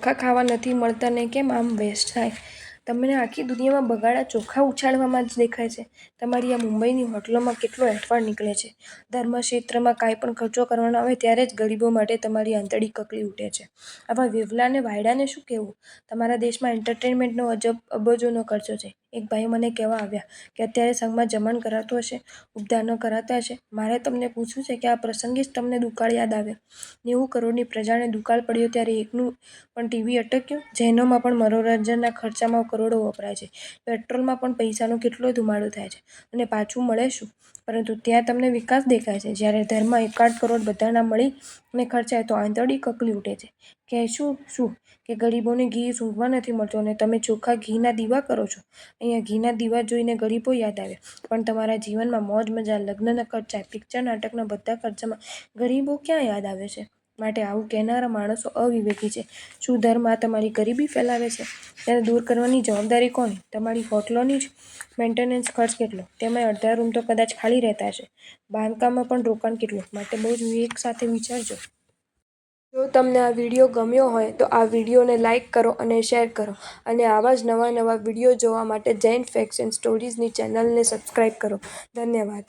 ચોખ્ખા ખાવા નથી મળતા ને કેમ આમ વેસ્ટ થાય? તમને આખી દુનિયામાં બગાડા ચોખ્ખા ઉછાળવામાં જ દેખાય છે. તમારી આ મુંબઈની હોટલોમાં કેટલો એઠવાડ નીકળે છે. ધર્મ ક્ષેત્રમાં કાંઈ પણ ખર્ચો કરવાનો આવે ત્યારે જ ગરીબો માટે તમારી આંતળી કકળી ઉઠે છે. આવા વેવલાને વાયડાને શું કહેવું? તમારા દેશમાં એન્ટરટેનમેન્ટનો અબજોનો ખર્ચો છે. એક ભાઈ મને કહેવા આવ્યા કે અત્યારે સંઘમાં જમણ કરાતું હશે, ઉપધાનો કરાતા હશે. મારે તમને પૂછવું છે કે આ પ્રસંગે જ તમને દુકાળ યાદ આવે? 90 કરોડની પ્રજાને દુકાળ પડ્યો ત્યારે એકનું પણ ટીવી અટક્યું? જૈનોમાં પણ મનોરંજનના ખર્ચામાં કરોડો વપરાય છે. પેટ્રોલમાં પણ પૈસાનો કેટલો ધુમાડો થાય છે. અને પાછું મળે શું? પરંતુ ત્યાં તમને વિકાસ દેખાય છે. જ્યારે ધર્મમાં 1.5 કરોડ બધાના મળીને ખર્ચાય તો આંતળી કકળી ઉઠે છે. કહેશું શું કે ગરીબોને ઘી સૂંઘવા નથી મળતું અને તમે ચોખ્ખા ઘીના દીવા કરો છો? અહીંયા ઘીના દીવા જોઈને ગરીબો યાદ આવે, પણ તમારા જીવનમાં મોજ મજા, લગ્નના ખર્ચા, પિક્ચર નાટકના બધા ખર્ચામાં ગરીબો ક્યાં યાદ આવે છે? માટે આવું કહેનારા માણસો અવિવેકી છે. શું ધર્મ આ તમારી ગરીબી ફેલાવે છે? તેને દૂર કરવાની જવાબદારી કોની? તમારી હોટલોની જ મેન્ટેનન્સ ખર્ચ કેટલો? તેમાંય અડધા રૂમ તો કદાચ ખાલી રહેતા હશે. બાંધકામમાં પણ રોકાણ કેટલું? માટે બહુ જ વિવેક સાથે વિચારજો. જો તમને આ વિડીયો ગમ્યો હોય તો આ વિડીયોને લાઇક કરો અને શેર કરો અને આવા જ નવા વિડીયો જોવા માટે જૈન ફેક્ટ્સ એન્ડ સ્ટોરીઝની ચેનલને સબસ્ક્રાઈબ કરો. ધન્યવાદ.